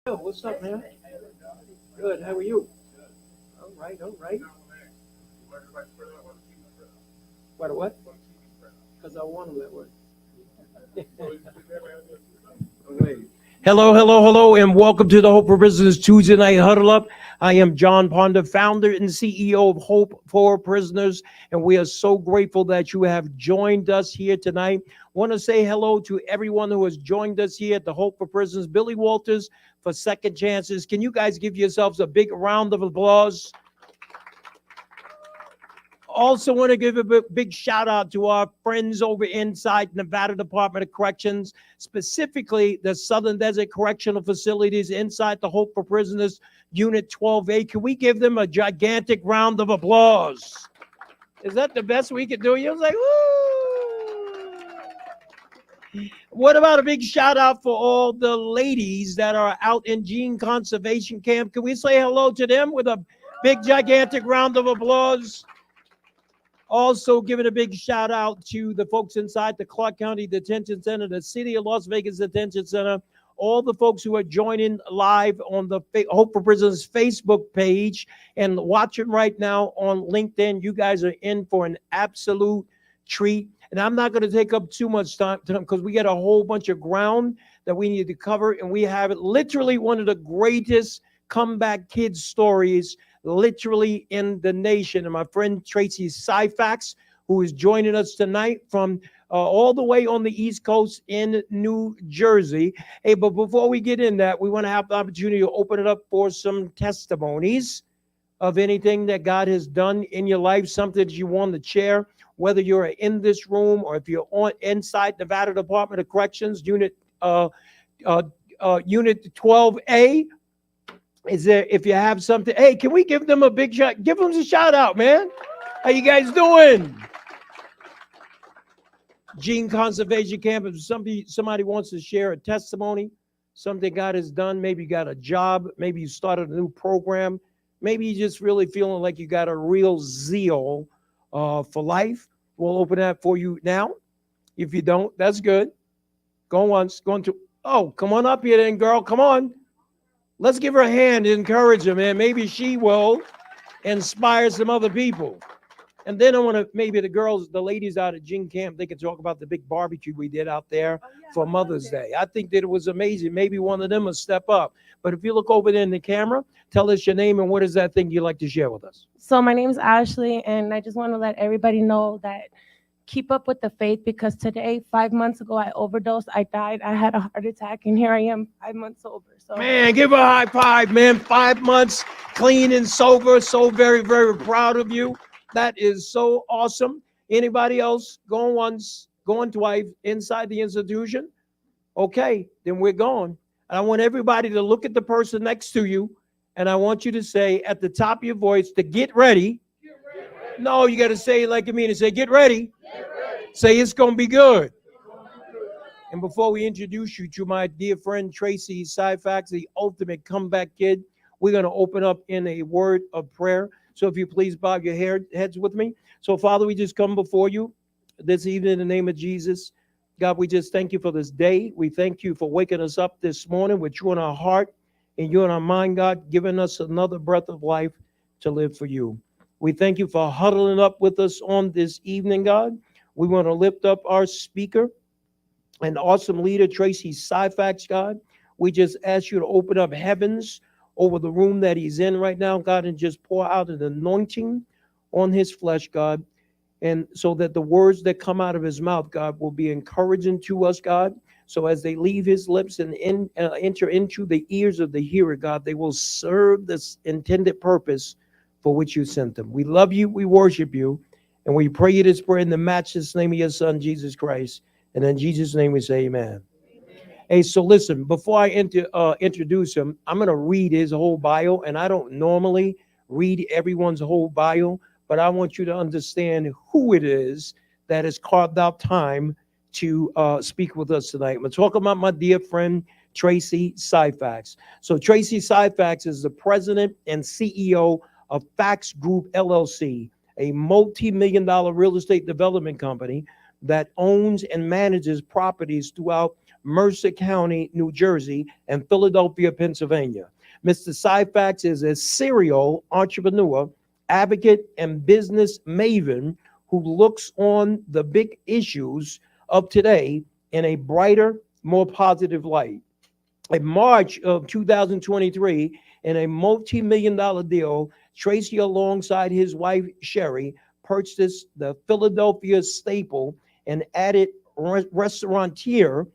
Yo, what's up, man? Good. How are you? All right, all right. What? What? Because I want to that way. Wait. Hello, hello, hello, and welcome to the Hope for Prisoners Tuesday Night Huddle Up. I am John Ponder, founder and CEO of Hope for Prisoners, and we are so grateful that you have joined us here tonight. Want to say hello to everyone who has joined us here at the Hope for Prisoners. Billy Walters for Second Chances. Can you guys give yourselves a big round of applause? Also want to give a big shout out to our friends over inside Nevada Department of Corrections, specifically the Southern Desert Correctional Facilities inside the Hope for Prisoners Unit 12A. Can we give them a gigantic round of applause? Is that the best we could do? You was like, woo! What about a big shout out for all the ladies that are out in Gene Conservation Camp? Can we say hello to them with a big gigantic round of applause? Also, giving a big shout out to the folks inside the Clark County Detention Center, the City of Las Vegas Detention Center, all the folks who are joining live on the Hope for Prisoners Facebook page and watching right now on LinkedIn. You guys are in for an absolute treat. And I'm not going to take up too much time because we got a whole bunch of ground that we need to cover. And we have literally one of the greatest comeback kids stories literally in the nation. And my friend Tracey Syphax, who is joining us tonight from all the way on the East Coast in New Jersey. Hey, but before we get in that, we want to have the opportunity to open it up for some testimonies of anything that God has done in your life, something that you want to share, whether you're in this room or if you're on inside Nevada Department of Corrections, Unit 12A. Is there, if you have something, hey, can we give them a big shout? Give them a shout out, man. How you guys doing? Gene Conservation Camp. If somebody wants to share a testimony, something God has done, maybe you got a job, maybe you started a new program, maybe you just really feeling like you got a real zeal for life. We'll open that for you now. If you don't, that's good. Go once, going to, oh, come on up here then, girl. Come on. Let's give her a hand to encourage her, man. Maybe she will inspire some other people. And then I want to, maybe the girls, the ladies out at Gene Camp, they can talk about the big barbecue we did out there for Mother's Day. I think that it was amazing. Maybe one of them will step up. But if you look over there in the camera, tell us your name and what is that thing you'd like to share with us? So my name is Ashley, and I just want to let everybody know that keep up with the faith, because today, 5 months ago, I overdosed. I died. I had a heart attack, and here I am 5 months sober. So man, give her a high five, man. 5 months clean and sober. So very, very proud of you. That is so awesome. Anybody else going once, going twice inside the institution? Okay, then we're going. And I want everybody to look at the person next to you, and I want you to say at the top of your voice to get ready. Get ready. No, you got to say it like you mean it. Say, get ready. Get ready. Say, it's going to be good. And before we introduce you to my dear friend Tracey Syphax, the ultimate comeback kid, we're going to open up in a word of prayer. So if you please bow your heads with me. So Father, we just come before you this evening in the name of Jesus. God, we just thank you for this day. We thank you for waking us up this morning with you in our heart and you in our mind, God, giving us another breath of life to live for you. We thank you for huddling up with us on this evening, God. We want to lift up our speaker and awesome leader, Tracey Syphax, God. We just ask you to open up heavens over the room that he's in right now, God, and just pour out an anointing on his flesh, God, and so that the words that come out of his mouth, God, will be encouraging to us, God. So as they leave his lips and enter into the ears of the hearer, God, they will serve this intended purpose for which you sent them. We love you, we worship you, and we pray you this prayer in the matchless name of your son, Jesus Christ. And in Jesus' name we say amen. Hey, so listen, before I introduce him, I'm going to read his whole bio, and I don't normally read everyone's whole bio, but I want you to understand who it is that has carved out time to speak with us tonight. I'm going to talk about my dear friend, Tracey Syphax. So Tracey Syphax is the president and CEO of Fax Group, LLC, a multi-million-dollar real estate development company that owns and manages properties throughout Mercer County, New Jersey, and Philadelphia, Pennsylvania. Mr. Syphax is a serial entrepreneur, advocate, and business maven who looks on the big issues of today in a brighter, more positive light. In March of 2023, in a multi-million-dollar deal, Tracey, alongside his wife Sherry, purchased the Philadelphia staple and added restaurateur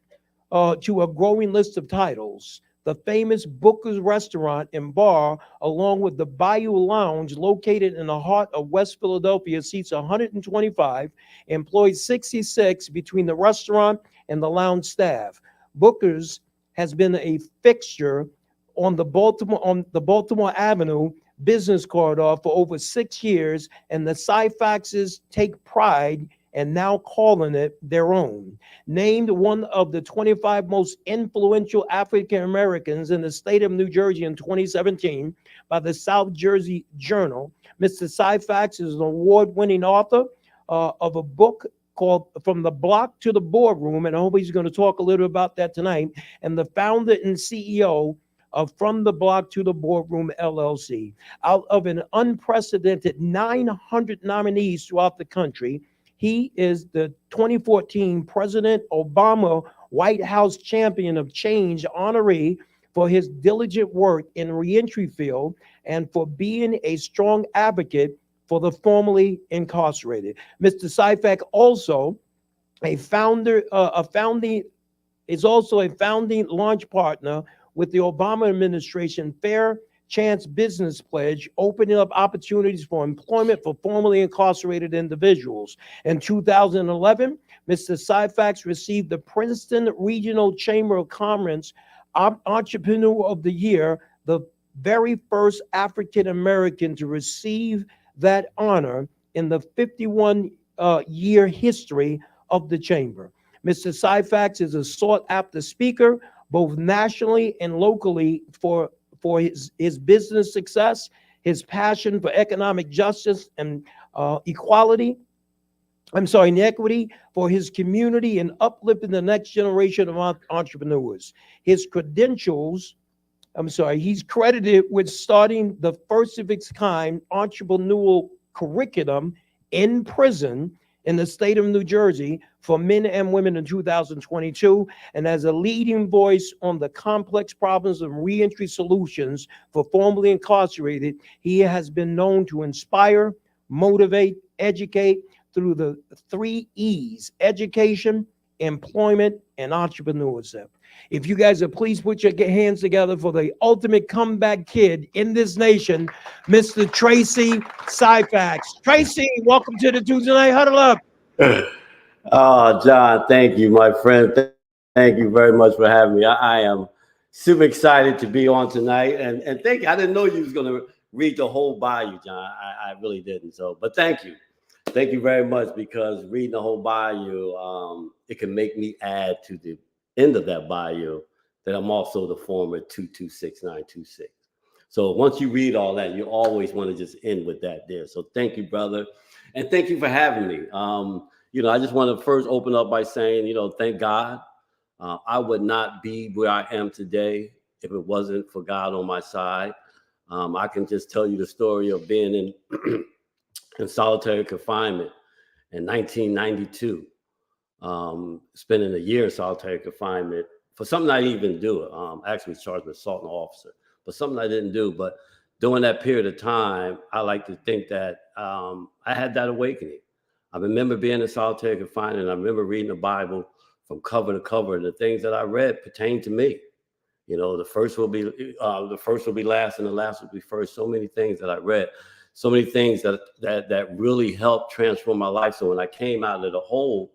to a growing list of titles. The famous Booker's Restaurant and Bar, along with the Bayou Lounge, located in the heart of West Philadelphia, seats 125, employs 66 between the restaurant and the lounge staff. Booker's has been a fixture on the Baltimore Avenue business corridor for over 6 years, and the Syphaxes take pride and now calling it their own. Named one of the 25 most influential African Americans in the state of New Jersey in 2017 by the South Jersey Journal, Mr. Syphax is an award-winning author of a book called From the Block to the Boardroom, and I hope he's going to talk a little about that tonight, and the founder and CEO of From the Block to the Boardroom LLC. Out of an unprecedented 900 nominees throughout the country, he is the 2014 President Obama White House Champion of Change honoree for his diligent work in reentry field and for being a strong advocate for the formerly incarcerated. Mr. Syphax also a founding launch partner with the Obama administration Fair Chance Business Pledge, opening up opportunities for employment for formerly incarcerated individuals. In 2011, Mr. Syphax received the Princeton Regional Chamber of Commerce Entrepreneur of the Year, the very first African American to receive that honor in the 51-year history of the chamber. Mr. Syphax is a sought-after speaker, both nationally and locally, for his business success, his passion for economic justice and equity, for his community and uplifting the next generation of entrepreneurs. His credentials, he's credited with starting the first of its kind entrepreneurial curriculum in prison in the state of New Jersey for men and women in 2022, and as a leading voice on the complex problems of reentry solutions for formerly incarcerated, he has been known to inspire, motivate, educate through the 3 E's: education, employment, and entrepreneurship. If you guys are please put your hands together for the ultimate comeback kid in this nation, Mr. Tracey Syphax. Tracey, welcome to the Tuesday Night Huddle Up. Oh, John, thank you, my friend. Thank you very much for having me. I am super excited to be on tonight. And thank you. I didn't know you was going to read the whole bio, John. I really didn't. But thank you. Thank you very much, because reading the whole bio, it can make me add to the end of that bio that I'm also the former 226926. So once you read all that, you always want to just end with that there. So thank you, brother. And thank you for having me. I just want to first open up by saying, thank God. I would not be where I am today if it wasn't for God on my side. I can just tell you the story of being in solitary confinement in 1992. Spending a year in solitary confinement for something I didn't even do. Actually charged with assault on an officer, but something I didn't do. But during that period of time, I like to think that I had that awakening. I remember being in solitary confinement, and I remember reading the Bible from cover to cover, and the things that I read pertain to me. The first will be last, and the last will be first. So many things that I read, so many things that really helped transform my life. So when I came out of the hole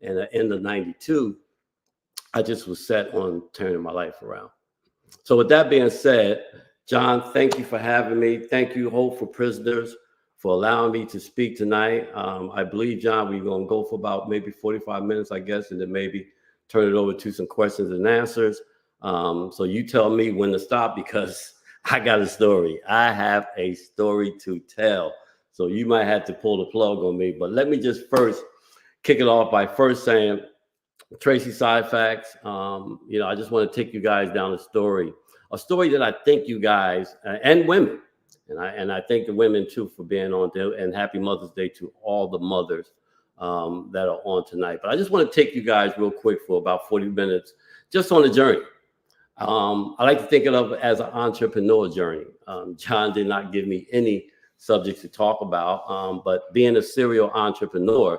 in the end of 92, I just was set on turning my life around. So with that being said, John, thank you for having me. Thank you, Hope for Prisoners, for allowing me to speak tonight. I believe, John, we're going to go for about maybe 45 minutes, I guess, and then maybe turn it over to some questions and answers. So you tell me when to stop, because I got a story. I have a story to tell. So you might have to pull the plug on me. But let me just first kick it off by first saying Tracey Syphax. I just want to take you guys down a story that I think you guys and women, and I thank the women too for being on there. And happy Mother's Day to all the mothers that are on tonight. But I just want to take you guys real quick for about 40 minutes, just on the journey. I like to think of it as an entrepreneur journey. John did not give me any subjects to talk about, but being a serial entrepreneur,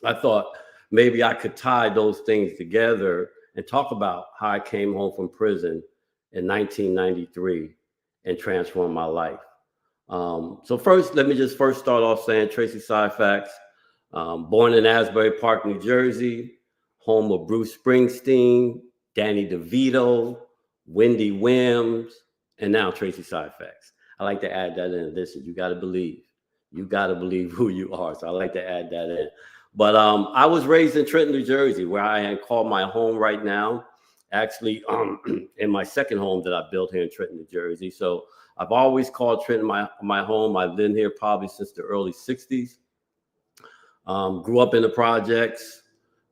I thought maybe I could tie those things together and talk about how I came home from prison in 1993 and transformed my life. So first, let me just start off saying Tracey Syphax, born in Asbury Park, New Jersey, home of Bruce Springsteen, Danny DeVito, Wendy Williams, and now Tracey Syphax. I like to add that in. Listen, you got to believe who you are. So I like to add that in. But I was raised in Trenton, New Jersey, where I am called my home right now. Actually, in my second home that I built here in Trenton, New Jersey. So I've always called Trenton my home. I've been here probably since the early 60s. Grew up in the projects.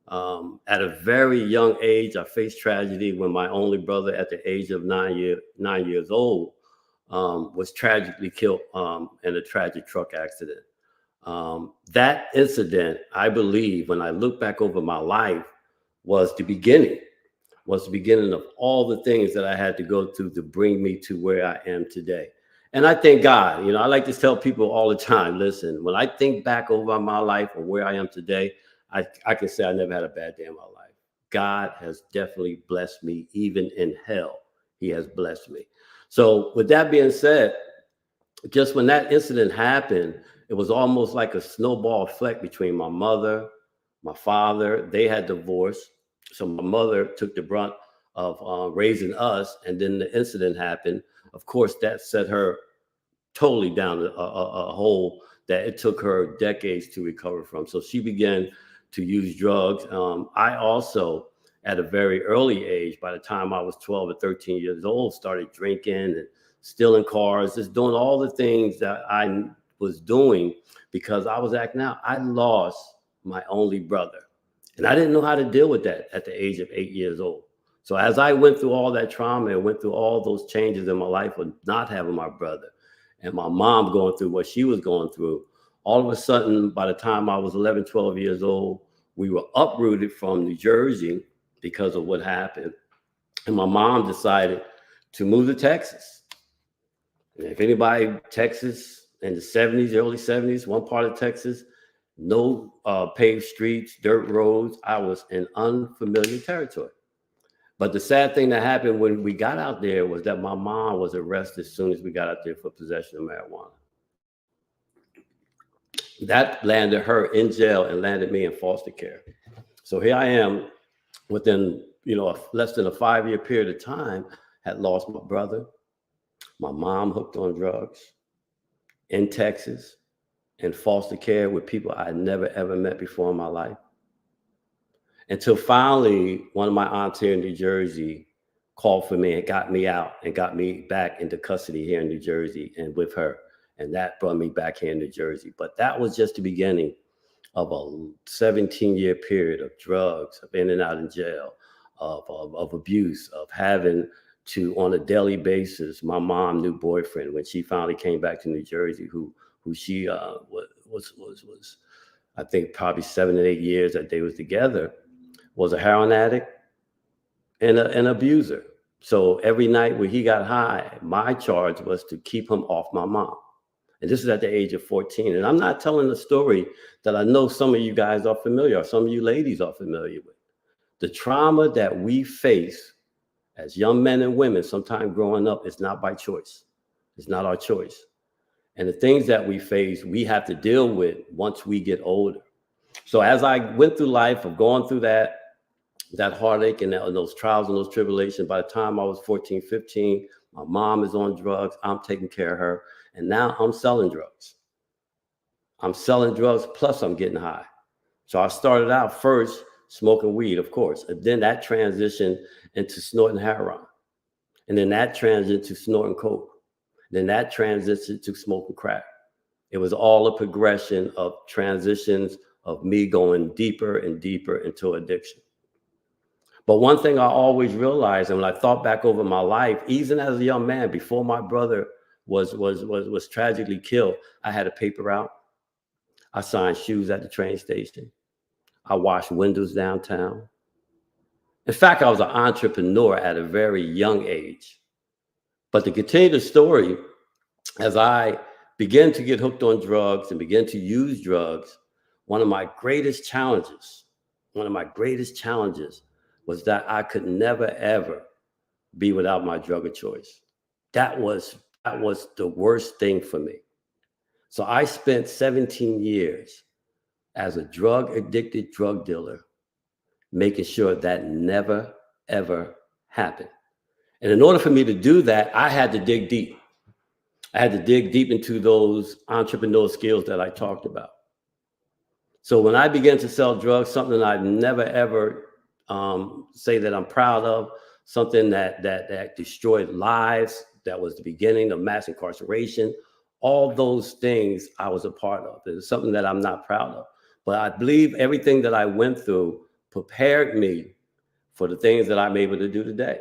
At a very young age, I faced tragedy when my only brother, at the age of 9 years old, was tragically killed in a tragic truck accident. That incident, I believe, when I look back over my life, was the beginning of all the things that I had to go through to bring me to where I am today. And I thank God. I like to tell people all the time, listen, when I think back over my life and where I am today, I can say I never had a bad day in my life. God has definitely blessed me. Even in hell, he has blessed me. So with that being said, just when that incident happened, it was almost like a snowball effect between my mother, my father. They had divorced. So my mother took the brunt of raising us. And then the incident happened. Of course, that set her totally down a hole that it took her decades to recover from. So she began to use drugs. I also, at a very early age, by the time I was 12 or 13 years old, started drinking and stealing cars, just doing all the things that I was doing because I was acting out. I lost my only brother, and I didn't know how to deal with that at the age of 8 years old. So as I went through all that trauma and went through all those changes in my life with not having my brother and my mom going through what she was going through, all of a sudden, by the time I was 11, 12 years old, we were uprooted from New Jersey because of what happened. And my mom decided to move to Texas. And if anybody, Texas in the 70s, early 70s, one part of Texas, no paved streets, dirt roads. I was in unfamiliar territory. But the sad thing that happened when we got out there was that my mom was arrested as soon as we got out there for possession of marijuana. That landed her in jail and landed me in foster care. So here I am within, less than a 5-year period of time, had lost my brother, my mom hooked on drugs in Texas, in foster care with people I had never, ever met before in my life. Until finally, one of my aunts here in New Jersey called for me and got me out and got me back into custody here in New Jersey and with her. And that brought me back here in New Jersey. But that was just the beginning of a 17-year period of drugs, of in and out in jail, of abuse, of having to, on a daily basis, my mom, new boyfriend, when she finally came back to New Jersey, who she was, I think, probably 7 or 8 years that they was together, was a heroin addict and an abuser. So every night when he got high, my charge was to keep him off my mom. And this is at the age of 14. And I'm not telling a story that I know some of you guys are familiar, or some of you ladies are familiar with. The trauma that we face as young men and women, sometimes growing up, is not by choice. It's not our choice. And the things that we face, we have to deal with once we get older. So as I went through life of going through that heartache and those trials and those tribulations, by the time I was 14, 15, my mom is on drugs. I'm taking care of her. And now I'm selling drugs. I'm selling drugs, plus I'm getting high. So I started out first smoking weed, of course. And then that transitioned into snorting heroin. And then that transitioned to snorting coke. Then that transitioned to smoking crack. It was all a progression of transitions of me going deeper and deeper into addiction. But one thing I always realized, and when I thought back over my life, even as a young man, before my brother was tragically killed, I had a paper route. I signed shoes at the train station. I washed windows downtown. In fact, I was an entrepreneur at a very young age. But to continue the story, as I began to get hooked on drugs and began to use drugs, one of my greatest challenges was that I could never, ever be without my drug of choice. That was the worst thing for me. So I spent 17 years as a drug addicted drug dealer, making sure that never, ever happened. And in order for me to do that, I had to dig deep. I had to dig deep into those entrepreneurial skills that I talked about. So when I began to sell drugs, something I've never, ever say that I'm proud of, something that destroyed lives, that was the beginning of mass incarceration, all those things I was a part of. It's something that I'm not proud of. But I believe everything that I went through prepared me for the things that I'm able to do today.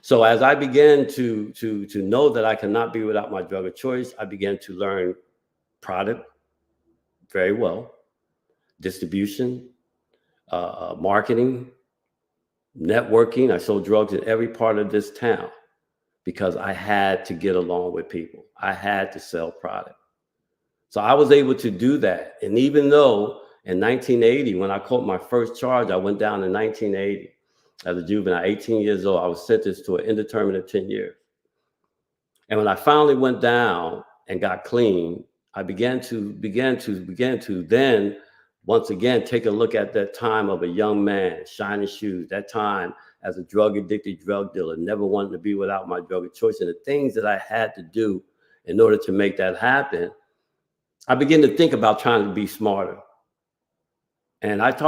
So as I began to know that I cannot be without my drug of choice, I began to learn product very well, distribution, marketing, networking. I sold drugs in every part of this town because I had to get along with people. I had to sell product. So I was able to do that. And even though in 1980, when I caught my first charge, I went down in 1980 as a juvenile, 18 years old. I was sentenced to an indeterminate 10 years. And when I finally went down and got clean, I began to then once again take a look at that time of a young man, shining shoes, that time as a drug addicted drug dealer, never wanting to be without my drug of choice, and the things that I had to do in order to make that happen. I began to think about trying to be smarter. And that's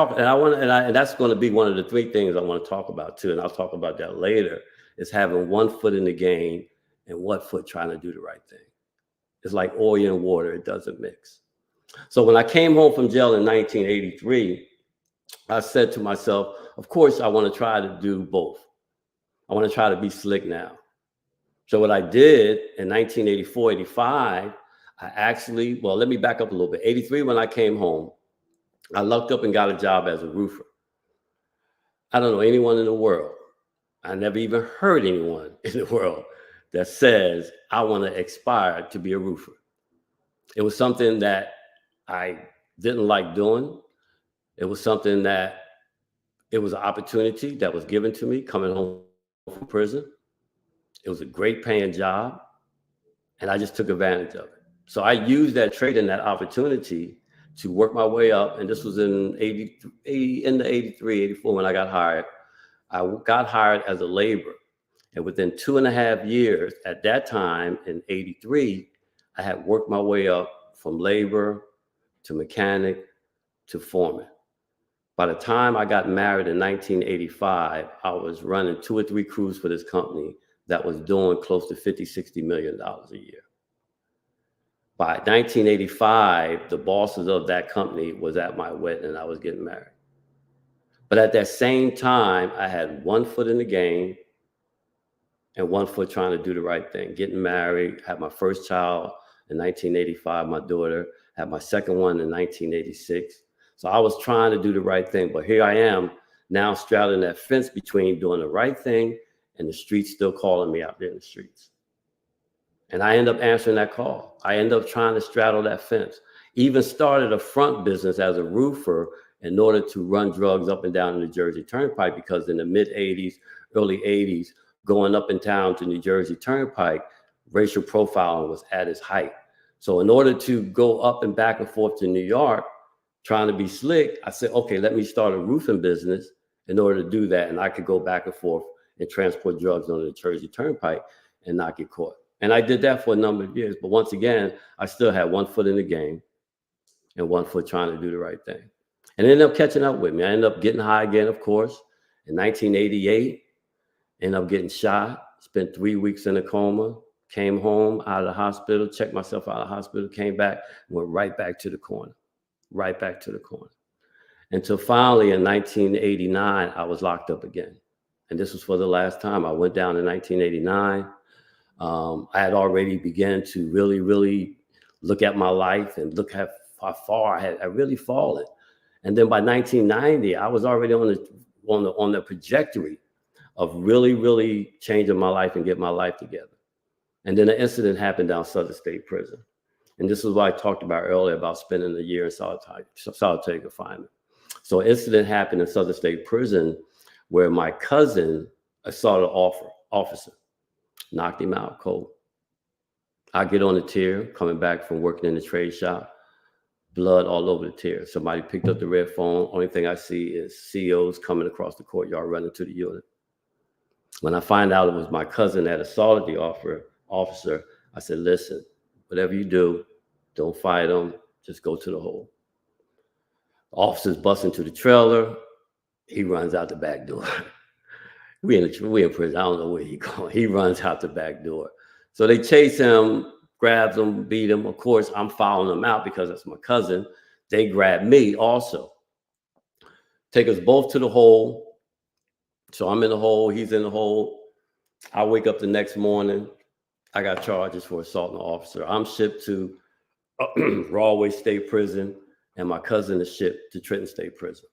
going to be one of the three things I want to talk about too. And I'll talk about that later, is having one foot in the game and one foot trying to do the right thing. It's like oil and water. It doesn't mix. So when I came home from jail in 1983, I said to myself, of course, I want to try to do both. I want to try to be slick now. So what I did in 1984, 85, let me back up a little bit. 83, when I came home, I lucked up and got a job as a roofer. I don't know anyone in the world. I never even heard anyone in the world that says, I want to aspire to be a roofer. It was something that I didn't like doing. It was something that, it was an opportunity that was given to me coming home from prison. It was a great paying job, and I just took advantage of it. So I used that trade and that opportunity to work my way up. And this was in 83, 84 when I got hired. I got hired as a laborer. And within 2.5 years, at that time in 83, I had worked my way up from labor to mechanic to foreman. By the time I got married in 1985, I was running 2 or 3 crews for this company that was doing close to $50-60 million a year. By 1985, the bosses of that company was at my wedding and I was getting married. But at that same time, I had one foot in the game and one foot trying to do the right thing. Getting married, had my first child in 1985, my daughter, had my second one in 1986. So I was trying to do the right thing, but here I am now straddling that fence between doing the right thing and the streets still calling me out there in the streets. And I end up answering that call. I end up trying to straddle that fence. Even started a front business as a roofer in order to run drugs up and down the New Jersey Turnpike, because in the mid 80s, early 80s, going up and down to New Jersey Turnpike, racial profiling was at its height. So in order to go up and back and forth to New York, trying to be slick, I said, okay, let me start a roofing business in order to do that. And I could go back and forth and transport drugs on the New Jersey Turnpike and not get caught. And I did that for a number of years. But once again, I still had one foot in the game and one foot trying to do the right thing. And it ended up catching up with me. I ended up getting high again, of course. In 1988, ended up getting shot, spent 3 weeks in a coma, came home out of the hospital, checked myself out of the hospital, came back, went right back to the corner. Until finally in 1989, I was locked up again. And this was for the last time. I went down in 1989. I had already begun to really, really look at my life and look at how far I really fallen. And then by 1990, I was already on the trajectory of really, really changing my life and get my life together. And then an incident happened down Southern State Prison. And this is what I talked about earlier about spending a year in solitary confinement. So an incident happened in Southern State Prison where my cousin assaulted an officer, knocked him out cold. I get on the tier, coming back from working in the trade shop, blood all over the tier. Somebody picked up the red phone. Only thing I see is CEOs coming across the courtyard running to the unit. When I find out it was my cousin that assaulted the officer, I said, listen, whatever you do, don't fight him, just go to the hole. The officer's busting to the trailer. He runs out the back door. we in prison. I don't know where he's going. He runs out the back door. So they chase him, grabs him, beat him. Of course, I'm following him out because that's my cousin. They grab me also. Take us both to the hole. So I'm in the hole. He's in the hole. I wake up the next morning. I got charges for assaulting an officer. I'm shipped to Rahway State Prison, and my cousin is shipped to Trenton State Prison.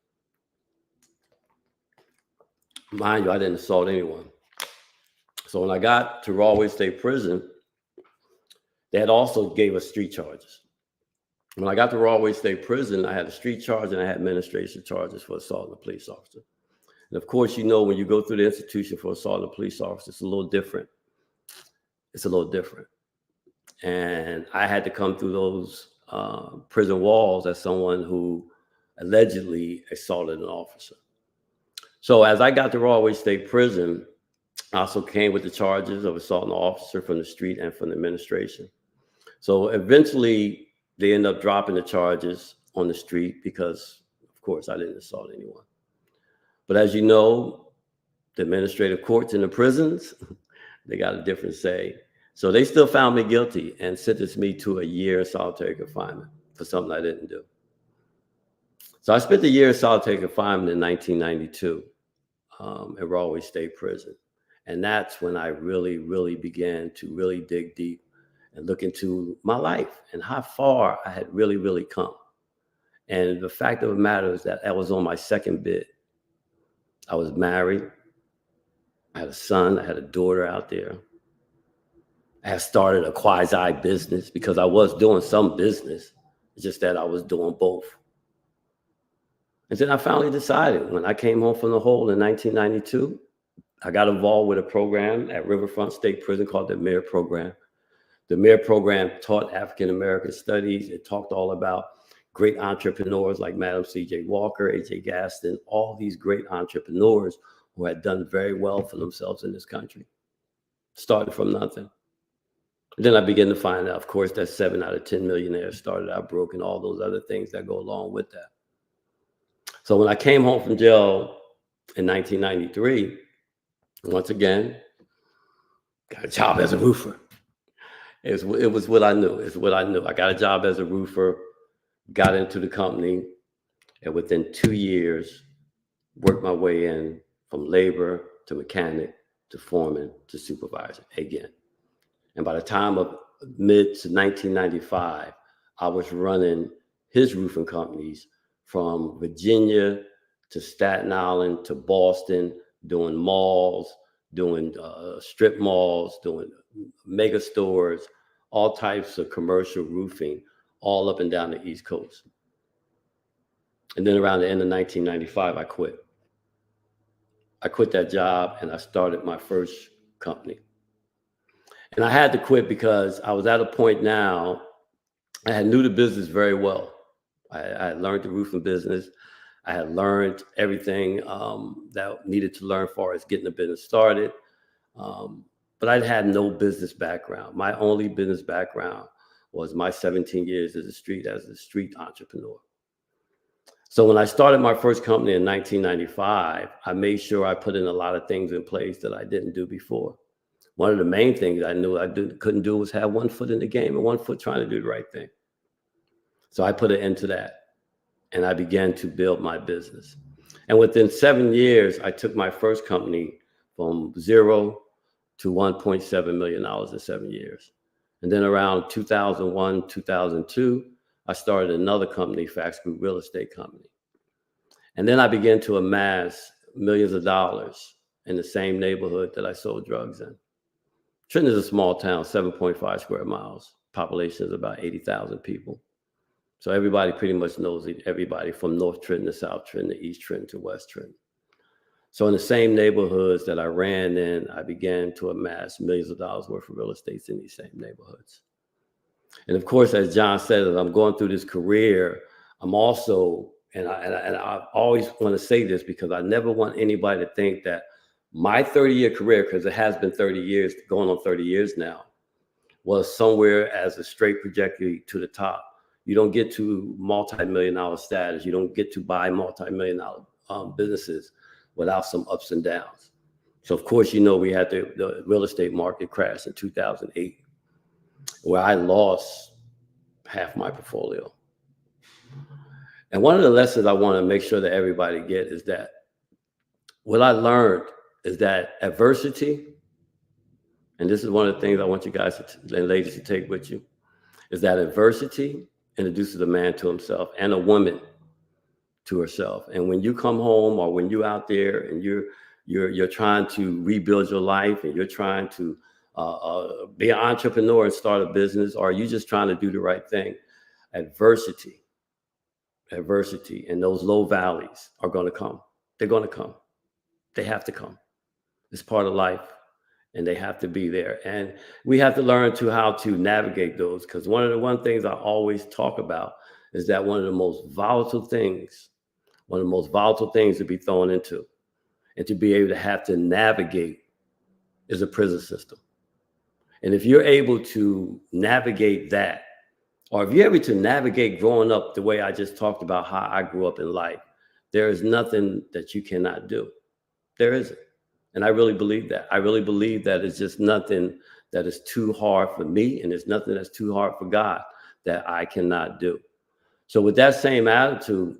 Mind you, I didn't assault anyone. So when I got to Rahway State Prison, they had also gave us street charges. When I got to Rahway State Prison, I had a street charge and I had administration charges for assaulting a police officer. And of course, you know, when you go through the institution for assaulting a police officer, it's a little different. It's a little different. And I had to come through those prison walls as someone who allegedly assaulted an officer. So as I got to Rahway State Prison, I also came with the charges of assaulting an officer from the street and from the administration. So eventually they end up dropping the charges on the street because, of course, I didn't assault anyone. But as you know, the administrative courts in the prisons, they got a different say. So they still found me guilty and sentenced me to a year in solitary confinement for something I didn't do. So I spent a year in solitary confinement in 1992 at Rahway State Prison. And that's when I really, really began to really dig deep and look into my life and how far I had really, really come. And the fact of the matter is that I was on my second bid. I was married. I had a son. I had a daughter out there. I had started a quasi business because I was doing some business. It's just that I was doing both. And then I finally decided when I came home from the hole in 1992, I got involved with a program at Riverfront State Prison called the MARE program. The MARE program taught African-American studies. It talked all about great entrepreneurs like Madam C.J. Walker, A.J. Gaston, all these great entrepreneurs who had done very well for themselves in this country, started from nothing. And then I began to find out, of course, that 7 out of 10 millionaires started out broke and all those other things that go along with that. So when I came home from jail in 1993, once again, got a job as a roofer. It was what I knew. It's what I knew. I got a job as a roofer, got into the company, and within 2 years, worked my way in from labor to mechanic to foreman to supervisor again. And by the time of mid to 1995, I was running his roofing companies from Virginia to Staten Island to Boston, doing malls, doing strip malls, doing mega stores, all types of commercial roofing, all up and down the East Coast. And then around the end of 1995, I quit. I quit that job and I started my first company. And I had to quit because I was at a point now, I had knew the business very well. I had learned the roofing business. I had learned everything that needed to learn as far as getting the business started. But I had no business background. My only business background was my 17 years as a street entrepreneur. So when I started my first company in 1995, I made sure I put in a lot of things in place that I didn't do before. One of the main things I knew couldn't do was have one foot in the game and one foot trying to do the right thing. So I put it into that. and I began to build my business. And within 7 years, I took my first company from zero to $1.7 million in 7 years. And then around 2001, 2002, I started another company, Fax Group Real Estate Company. And then I began to amass millions of dollars in the same neighborhood that I sold drugs in. Trenton is a small town, 7.5 square miles. Population is about 80,000 people. So everybody pretty much knows everybody from North Trenton to South Trenton to East Trenton to West Trenton. So in the same neighborhoods that I ran in, I began to amass millions of dollars worth of real estate in these same neighborhoods. And of course, as John said, as I'm going through this career, I'm also, and I always want to say this because I never want anybody to think that my 30-year career, because it has been 30 years, going on 30 years now, was somewhere as a straight trajectory to the top. You don't get to multi-million-dollar status. You don't get to buy multi-million-dollar businesses without some ups and downs. So of course, you know, we had the real estate market crash in 2008, where I lost half my portfolio. And one of the lessons I want to make sure that everybody get is that what I learned is that adversity, and this is one of the things I want you guys and ladies to take with you, is that adversity introduces a man to himself and a woman to herself. And when you come home or when you're out there and you're trying to rebuild your life and you're trying to be an entrepreneur and start a business, or you just trying to do the right thing, adversity and those low valleys are going to come. They're going to come. They have to come. It's part of life, and they have to be there. And we have to learn how to navigate those, because one of the things I always talk about is that one of the most volatile things to be thrown into and to be able to have to navigate is a prison system. And if you're able to navigate that, or if you're able to navigate growing up the way I just talked about how I grew up in life, there is nothing that you cannot do. There isn't. And I really believe that. I really believe that it's just nothing that is too hard for me, and it's nothing that's too hard for God that I cannot do. So with that same attitude,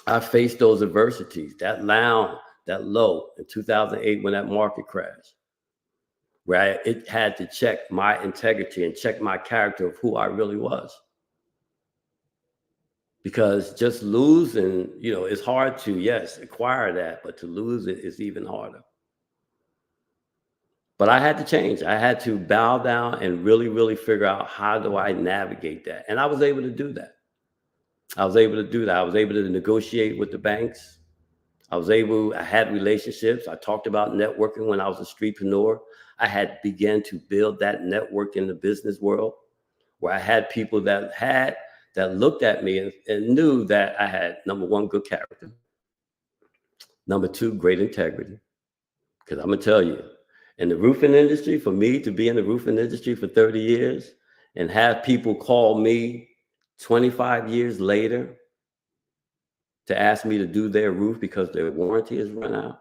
I faced those adversities, that low in 2008 when that market crashed, where it had to check my integrity and check my character of who I really was. Because just losing, it's hard to, yes, acquire that, but to lose it is even harder. But I had to change. I had to bow down and really, really figure out, how do I navigate that? And I was able to do that. I was able to negotiate with the banks. I had relationships. I talked about networking when I was a streetpreneur. I had began to build that network in the business world, where I had people that looked at me and knew that I had, number one, good character. Number two, great integrity. Because I'm going to tell you, in the roofing industry, for me to be in the roofing industry for 30 years and have people call me 25 years later to ask me to do their roof because their warranty has run out.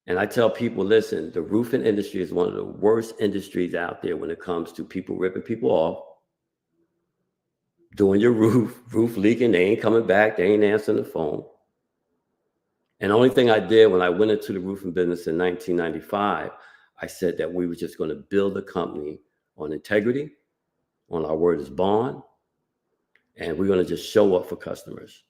And I tell people, listen, the roofing industry is one of the worst industries out there when it comes to people ripping people off, doing your roof leaking, they ain't coming back, they ain't answering the phone. And the only thing I did when I went into the roofing business in 1995, I said that we were just going to build a company on integrity, on our word is bond, and we're going to just show up for customers.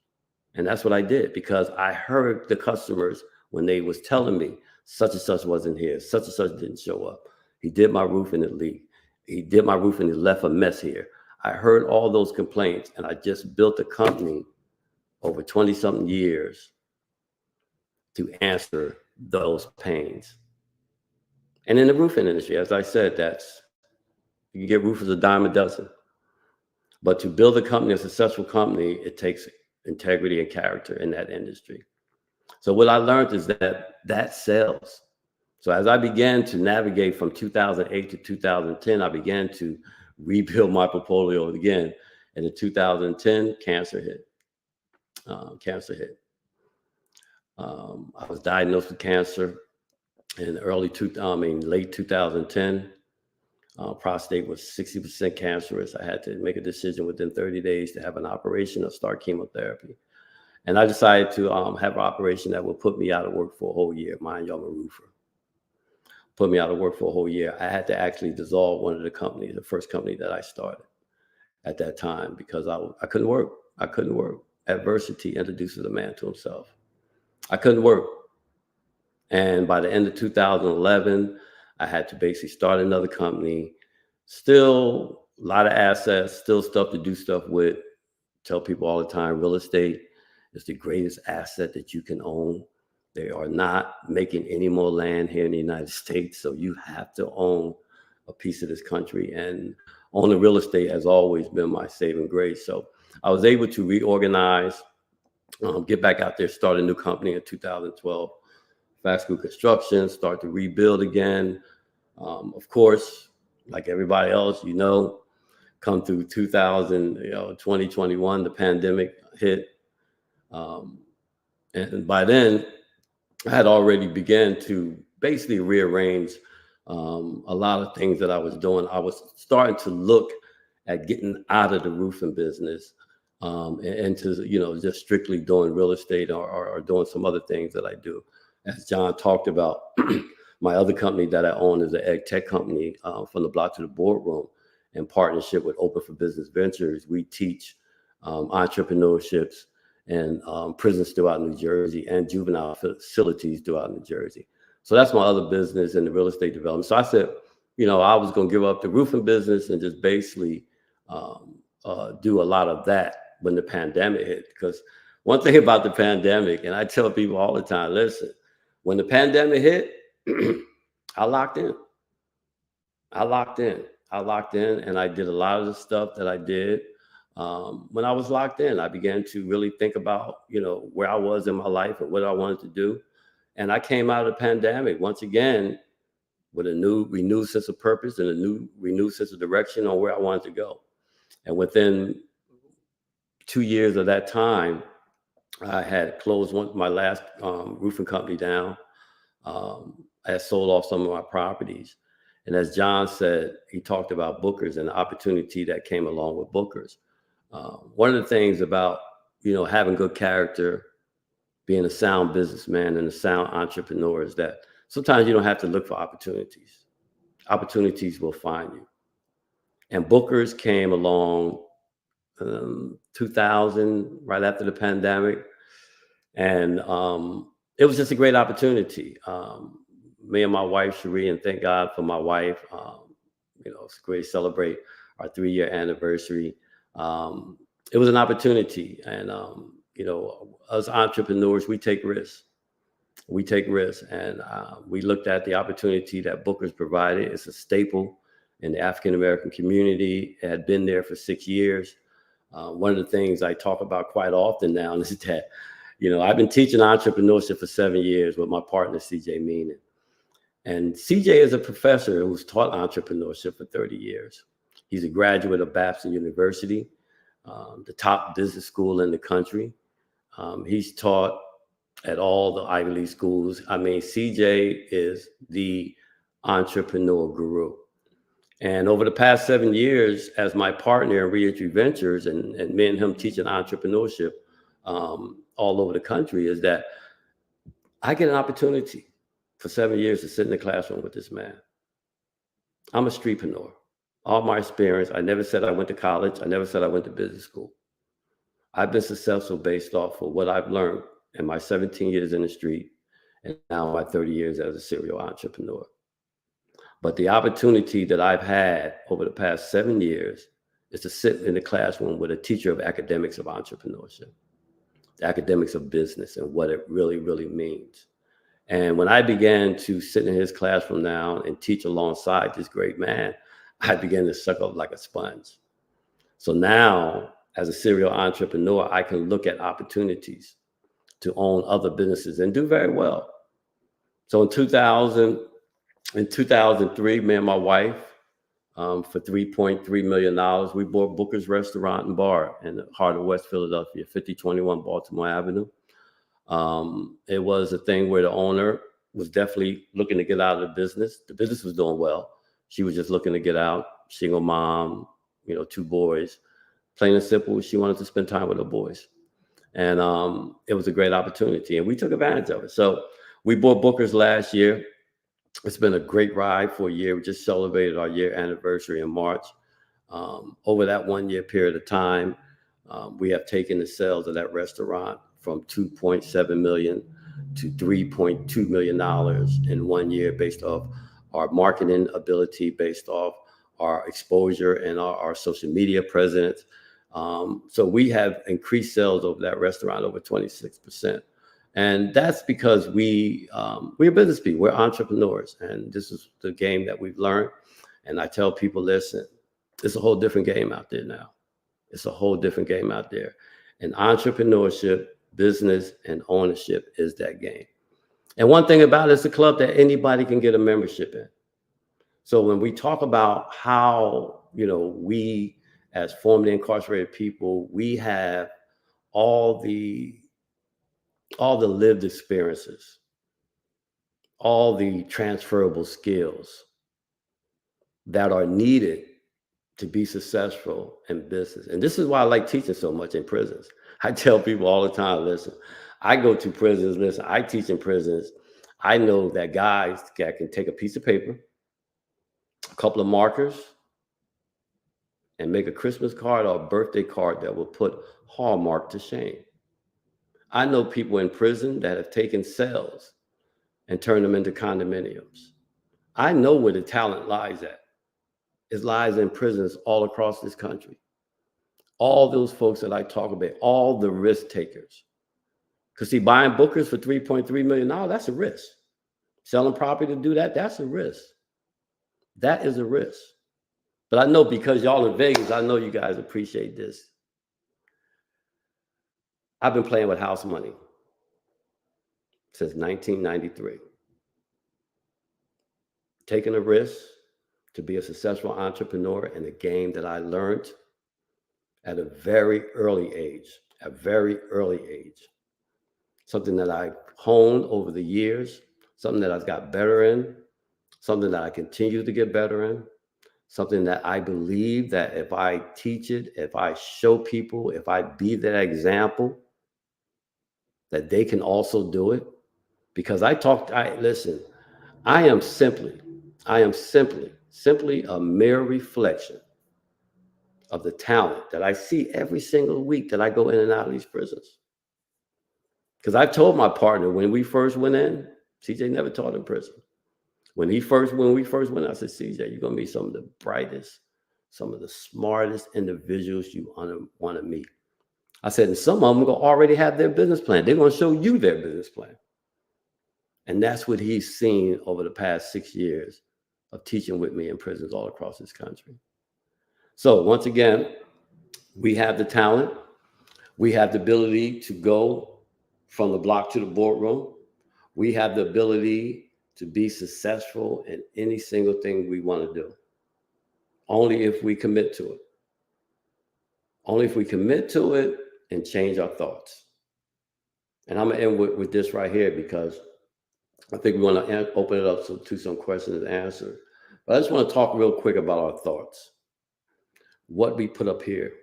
And that's what I did, because I heard the customers when they was telling me such and such wasn't here, such and such didn't show up. He did my roof and it leaked. He did my roof and he left a mess here. I heard all those complaints, and I just built a company over 20-something years to answer those pains. And in the roofing industry, as I said, you can get roofers a dime a dozen. But to build a company, a successful company, it takes integrity and character in that industry. So what I learned is that sells. So as I began to navigate from 2008 to 2010, I began to rebuild my portfolio again. And in 2010, cancer hit. I was diagnosed with cancer in late 2010. Prostate was 60% cancerous. I had to make a decision within 30 days to have an operation or start chemotherapy. And I decided to have an operation that would put me out of work for a whole year. Mind you, I'm a roofer. Put me out of work for a whole year. I had to actually dissolve one of the companies, the first company that I started at that time, because I couldn't work. I couldn't work. Adversity introduces a man to himself. I couldn't work. And by the end of 2011, I had to basically start another company. Still a lot of assets, still stuff to do stuff with. Tell people all the time, real estate is the greatest asset that you can own. They are not making any more land here in the United States. So you have to own a piece of this country. And owning real estate has always been my saving grace. So I was able to reorganize, get back out there, start a new company in 2012. Fast School Construction, start to rebuild again. Of course, like everybody else, come through 2021, the pandemic hit. And by then, I had already began to basically rearrange a lot of things that I was doing. I was starting to look at getting out of the roofing business and to, just strictly doing real estate or doing some other things that I do. As John talked about, my other company that I own is an ed tech company, From the Block to the Boardroom, in partnership with Open for Business Ventures. We teach entrepreneurships in prisons throughout New Jersey and juvenile facilities throughout New Jersey. So that's my other business in the real estate development. So I said, I was going to give up the roofing business and just basically do a lot of that when the pandemic hit. Because one thing about the pandemic, and I tell people all the time, listen, when the pandemic hit, I locked in. And I did a lot of the stuff that I did. When I was locked in, I began to really think about, where I was in my life and what I wanted to do. And I came out of the pandemic once again with a renewed sense of purpose and a renewed sense of direction on where I wanted to go. And within 2 years of that time, I had closed my last roofing company down. I had sold off some of my properties. And as John said, he talked about bookers and the opportunity that came along with bookers. One of the things about, having good character, being a sound businessman and a sound entrepreneur is that sometimes you don't have to look for opportunities. Opportunities will find you. And bookers came along 2000, right after the pandemic. And it was just a great opportunity. Me and my wife, Cherie, and thank God for my wife, it's great to celebrate our 3-year anniversary. It was an opportunity. And, as entrepreneurs, we take risks. And we looked at the opportunity that bookers provided. It's a staple in the African-American community. It had been there for 6 years. One of the things I talk about quite often now is that, I've been teaching entrepreneurship for 7 years with my partner, CJ Meenan. And CJ is a professor who's taught entrepreneurship for 30 years. He's a graduate of Babson University, the top business school in the country. He's taught at all the Ivy League schools. I mean, CJ is the entrepreneur guru. And over the past 7 years, as my partner in Reentry Ventures and me and him teaching entrepreneurship all over the country, is that I get an opportunity for 7 years to sit in the classroom with this man. I'm a streetpreneur. All my experience, I never said I went to college. I never said I went to business school. I've been successful based off of what I've learned in my 17 years in the street and now my 30 years as a serial entrepreneur. But the opportunity that I've had over the past 7 years is to sit in the classroom with a teacher of academics of entrepreneurship, the academics of business and what it really, really means. And when I began to sit in his classroom now and teach alongside this great man, I began to suck up like a sponge. So now, as a serial entrepreneur, I can look at opportunities to own other businesses and do very well. So in 2003, me and my wife, for $3.3 million, we bought Booker's Restaurant and Bar in the heart of West Philadelphia, 5021 Baltimore Avenue. It was a thing where the owner was definitely looking to get out of the business. The business was doing well, She was just looking to get out, single mom, 2 boys. Plain and simple, she wanted to spend time with her boys. And it was a great opportunity, and we took advantage of it. So we bought Booker's last year. It's been a great ride for a year. We just celebrated our year anniversary in March. Over that 1 year period of time, we have taken the sales of that restaurant from $2.7 million to $3.2 million in 1 year, based off our marketing ability, based off our exposure and our social media presence. So we have increased sales over that restaurant over 26%. And that's because we're business people, we're entrepreneurs, and this is the game that we've learned. And I tell people, listen, it's a whole different game out there now. It's a whole different game out there. And entrepreneurship, business, and ownership is that game. And one thing about it, it's a club that anybody can get a membership in. So when we talk about how, we as formerly incarcerated people, we have all the lived experiences, all the transferable skills that are needed to be successful in business. And this is why I like teaching so much in prisons. I tell people all the time, listen, I go to prisons, listen, I teach in prisons. I know that guys that can take a piece of paper, a couple of markers, and make a Christmas card or a birthday card that will put Hallmark to shame. I know people in prison that have taken cells and turned them into condominiums. I know where the talent lies at. It lies in prisons all across this country. All those folks that I talk about, all the risk takers. Because see, buying Bookers for $3.3 million, that's a risk. Selling property to do that, that's a risk. That is a risk. But I know, because y'all in Vegas, I know you guys appreciate this. I've been playing with house money since 1993. Taking a risk to be a successful entrepreneur in a game that I learned at a very early age, something that I honed over the years, something that I've got better in, something that I continue to get better in, something that I believe that if I teach it, if I show people, if I be that example, that they can also do it. Because listen, I am simply a mere reflection of the talent that I see every single week that I go in and out of these prisons. Because I told my partner when we first went in, CJ never taught in prison. When we first went, I said, CJ, you're going to meet some of the brightest, some of the smartest individuals you want to meet. I said, and some of them are going to already have their business plan. They're going to show you their business plan. And that's what he's seen over the past 6 years of teaching with me in prisons all across this country. So once again, we have the talent. We have the ability to go from the block to the boardroom. We have the ability to be successful in any single thing we want to do. Only if we commit to it. Only if we commit to it and change our thoughts. And I'm going to end with this right here, because I think we want to open it up to some questions and answers. But I just want to talk real quick about our thoughts. What we put up here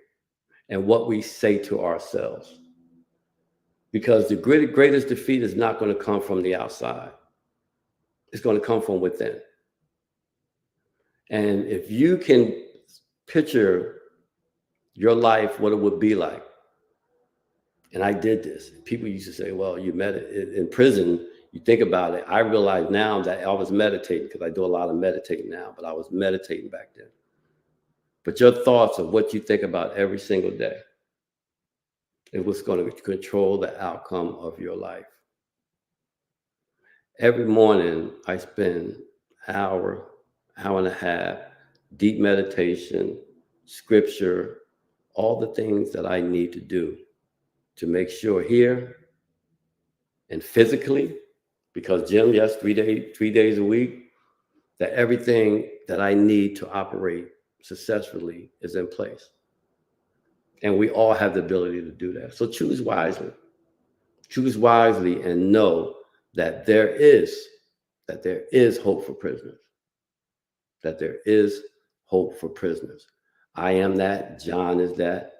and what we say to ourselves. Because the greatest defeat is not going to come from the outside. It's going to come from within. And if you can picture your life, what it would be like. And I did this. People used to say, well, you in prison, you think about it. I realize now that I was meditating, because I do a lot of meditating now, but I was meditating back then. But your thoughts of what you think about every single day is what's going to control the outcome of your life. Every morning, I spend an hour and a half, deep meditation, scripture, all the things that I need to do to make sure here and physically, because gym, yes, 3 days a week, that everything that I need to operate successfully is in place. And we all have the ability to do that. So choose wisely. Choose wisely and know that there is hope for prisoners. that there is hope for prisoners. I am that. John is that.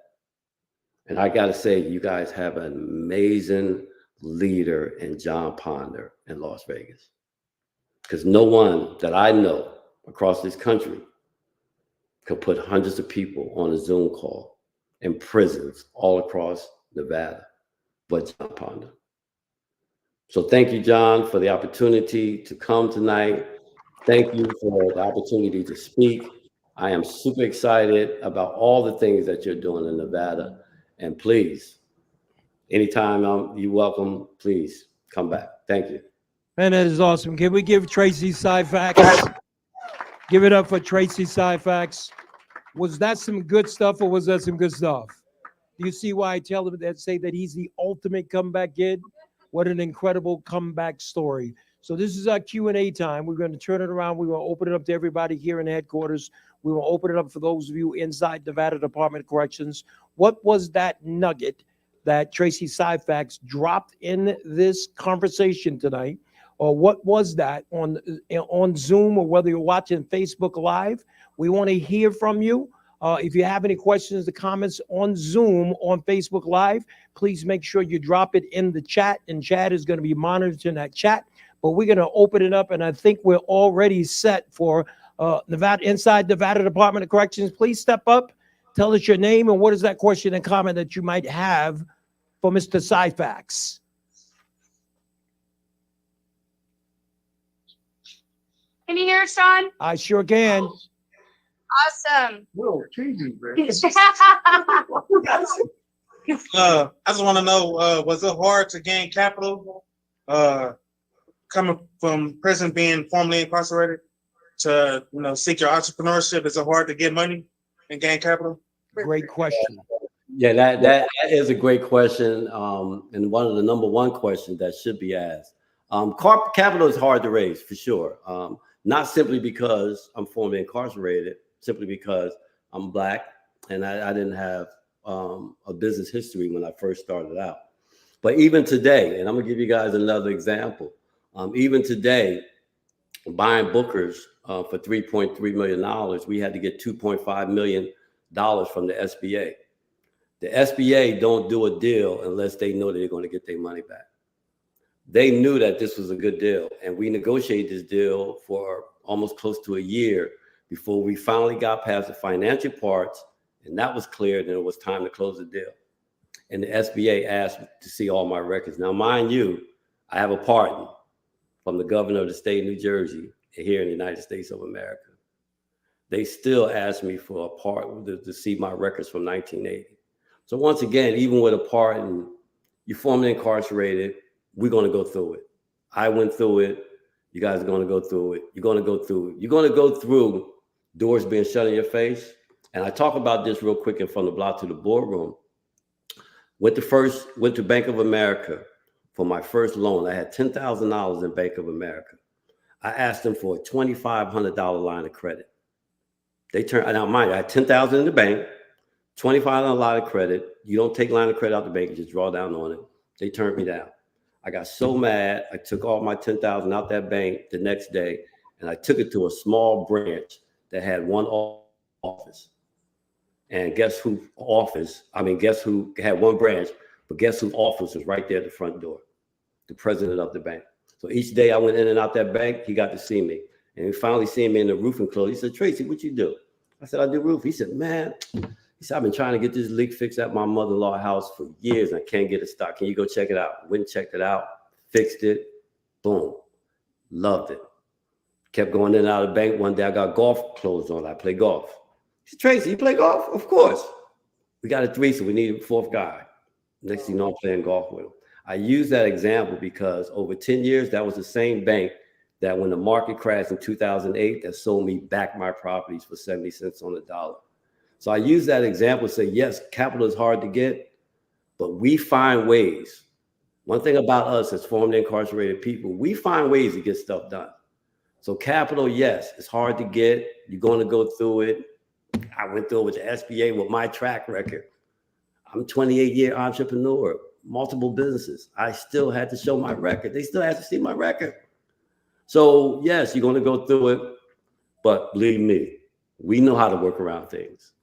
And I got to say, you guys have an amazing leader in John Ponder in Las Vegas. Because no one that I know across this country could put hundreds of people on a Zoom call in prisons all across Nevada, but John Ponder. So thank you, John, for the opportunity to come tonight. Thank you for the opportunity to speak. I am super excited about all the things that you're doing in Nevada. And please, anytime you're welcome, please come back. Thank you. Man, that is awesome. Can we give Tracey Syphax? Give it up for Tracey Syphax. Was that some good stuff or was that some good stuff? Do you see why I tell them that, say that he's the ultimate comeback kid? What an incredible comeback story. So this is our Q&A time. We're going to turn it around. We're going to open it up to everybody here in headquarters. We will open it up for those of you inside Nevada Department of Corrections. What was that nugget that Tracey Syphax dropped in this conversation tonight? Or what was that on Zoom, or whether you're watching Facebook Live? We want to hear from you. If you have any questions or comments on Zoom, on Facebook Live, please make sure you drop it in the chat, and Chad is going to be monitoring that chat. But we're going to open it up, and I think we're already set for Nevada, inside Nevada Department of Corrections. Please step up, tell us your name, and what is that question and comment that you might have for Mr. Syphax. Can you hear us, Sean? I sure can. Awesome. Whoa, cheesy, man. I just want to know, was it hard to gain capital coming from prison, being formerly incarcerated, to seek your entrepreneurship? Is it hard to get money and gain capital? Great question. Yeah, that is a great question, and one of the number one questions that should be asked. Capital is hard to raise, for sure. Not simply because I'm formerly incarcerated, simply because I'm Black and I didn't have a business history when I first started out. But even today, and I'm gonna give you guys another example. Even today, buying Bookers for $3.3 million, we had to get $2.5 million from the SBA. The SBA don't do a deal unless they know that they're going to get their money back. They knew that this was a good deal, and we negotiated this deal for almost close to a year before we finally got past the financial parts, and that was cleared, and it was time to close the deal. And the SBA asked to see all my records. Now, mind you, I have a pardon from the governor of the state of New Jersey here in the United States of America. They still asked me for a pardon to see my records from 1980. So once again, even with a pardon, you're formerly incarcerated, we're going to go through it. I went through it. You guys are going to go through it. You're going to go through it. You're going to go through doors being shut in your face. And I talk about this real quick and from the block to the boardroom. Went to Bank of America for my first loan. I had $10,000 in Bank of America. I asked them for a $2,500 line of credit. They turned, now mind you, I had $10,000 in the bank, $25 line of credit. You don't take line of credit out the bank, you just draw down on it. They turned me down. I got so mad, I took all my $10,000 out that bank the next day, and I took it to a small branch that had one office. And guess who had one branch, but guess whose office was right there at the front door? The president of the bank. So each day I went in and out that bank, he got to see me. And he finally seen me in the roofing clothes. He said, "Tracey, what you do?" I said, "I do roof." He said, "Man," he said, "I've been trying to get this leak fixed at my mother-in-law house for years and I can't get it stopped. Can you go check it out?" Went and checked it out, fixed it, boom, loved it. Kept going in and out of the bank. One day I got golf clothes on. I play golf. He said, "Tracey, you play golf?" "Of course." "We got a threesome. We need a fourth guy." Next thing you know, I'm playing golf with him. I use that example because over 10 years, that was the same bank that when the market crashed in 2008, that sold me back my properties for 70 cents on the dollar. So I use that example to say, yes, capital is hard to get, but we find ways. One thing about us as formerly incarcerated people, we find ways to get stuff done. So capital, yes, it's hard to get. You're going to go through it. I went through it with the SBA with my track record. I'm a 28-year entrepreneur, multiple businesses. I still had to show my record. They still had to see my record. So yes, you're going to go through it, But believe me, we know how to work around things,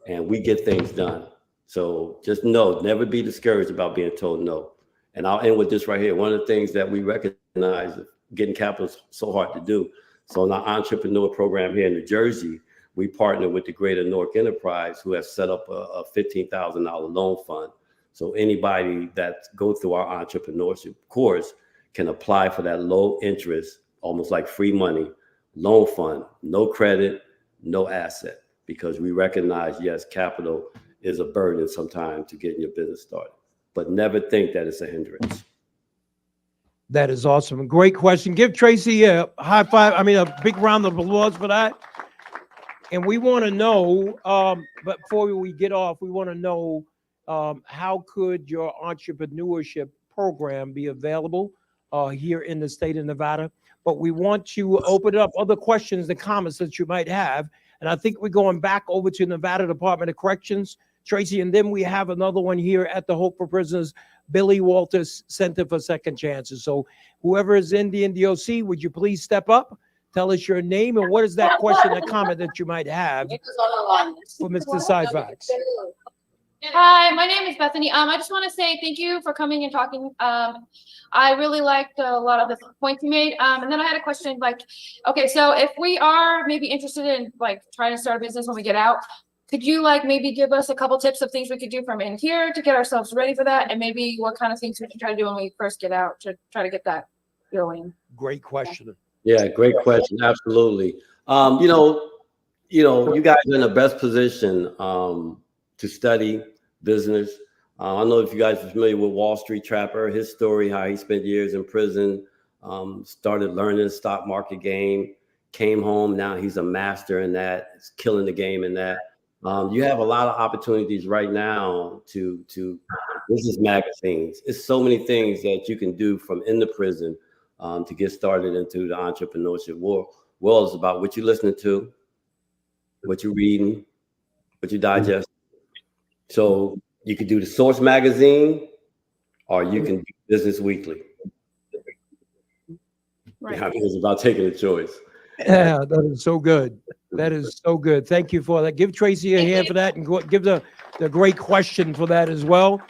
and we get things done. So just know, never be discouraged about being told no. And I'll end with this right here. One of the things that we recognize getting capital is so hard to do. So in our entrepreneur program here in New Jersey, we partner with the Greater Newark Enterprise, who has set up a $15,000 loan fund. So anybody that goes through our entrepreneurship course can apply for that low interest, almost like free money, loan fund, no credit, no asset, because we recognize, yes, capital is a burden sometimes to getting your business started, but never think that it's a hindrance. That is awesome. Great question. Give Tracey a high five. I mean, a big round of applause for that. And we want to know, but before we get off, we want to know how could your entrepreneurship program be available here in the state of Nevada? But we want to open up other questions and comments that you might have. And I think we're going back over to Nevada Department of Corrections, Tracey, and then we have another one here at the Hope for Prisoners, Billy Walters Center for Second Chances. So whoever is in the NDOC, would you please step up? Tell us your name and what is that question or comment that you might have for Mr. Syphax. Hi, my name is Bethany. I just want to say thank you for coming and talking. I really liked a lot of the points you made. And then I had a question like, okay, so if we are maybe interested in like trying to start a business when we get out, could you like maybe give us a couple tips of things we could do from in here to get ourselves ready for that? And maybe what kind of things we should try to do when we first get out to try to get that going? Great question. Yeah, great question. Absolutely. You know, you guys are in the best position to study business. I don't know if you guys are familiar with Wall Street Trapper, his story, how he spent years in prison, started learning the stock market game, came home. Now he's a master in that. He's killing the game in that. You have a lot of opportunities right now to business magazines. It's so many things that you can do from in the prison to get started into the entrepreneurship world. World is about what you're listening to, what you're reading, what you digest. So you could do the Source magazine, or you can do Business Weekly. Right. Yeah, it's about taking a choice. Yeah, that is so good. That is so good. Thank you for that. Give Tracey a hand for that, and give the great question for that as well.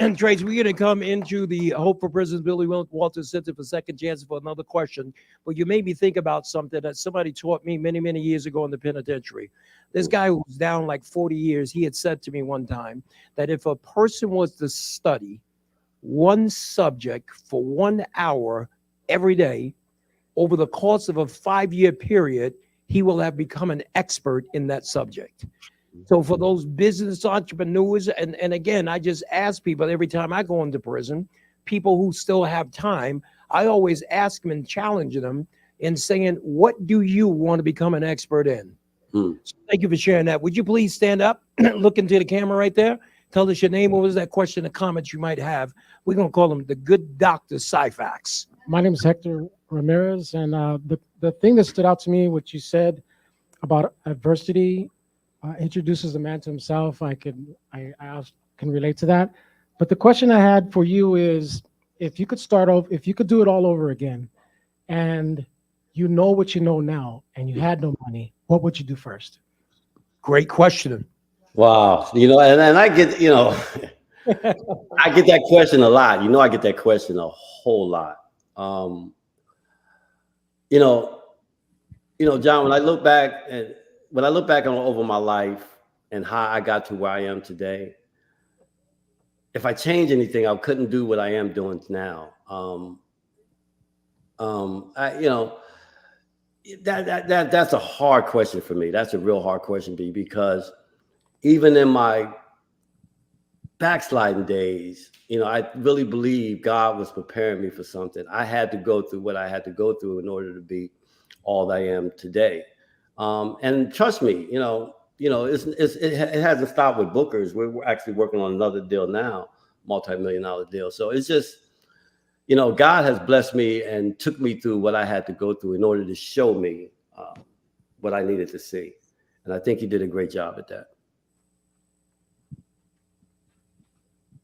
And Tracey, we're going to come into the Hope for Prisoners Billy Walters Center for Second Chances for another question. But you made me think about something that somebody taught me many, many years ago in the penitentiary. This guy who was down like 40 years, he had said to me one time that if a person was to study one subject for 1 hour every day over the course of a 5-year period, he will have become an expert in that subject. So for those business entrepreneurs, and again, I just ask people every time I go into prison, people who still have time, I always ask them and challenge them in saying, what do you want to become an expert in? So thank you for sharing that. Would you please stand up, look into the camera right there, tell us your name, what was that question or comment you might have? We're going to call him the good Dr. Syphax. My name is Hector Ramirez, and the thing that stood out to me, what you said about adversity, introduces a man to himself. I can relate to that. But the question I had for you is, if you could start over, if you could do it all over again, and you know what you know now, and you had no money, what would you do first? Great question. Wow. And I get, I get that question a lot. I get that question a whole lot. John, when I look back on over my life and how I got to where I am today, if I change anything, I couldn't do what I am doing now. That's a hard question for me. That's a real hard question, because even in my backsliding days, I really believe God was preparing me for something. I had to go through what I had to go through in order to be all I am today. And trust me, it hasn't stopped with bookers. We're actually working on another deal now, multi-million-dollar deal. So it's just, God has blessed me and took me through what I had to go through in order to show me what I needed to see. And I think he did a great job at that.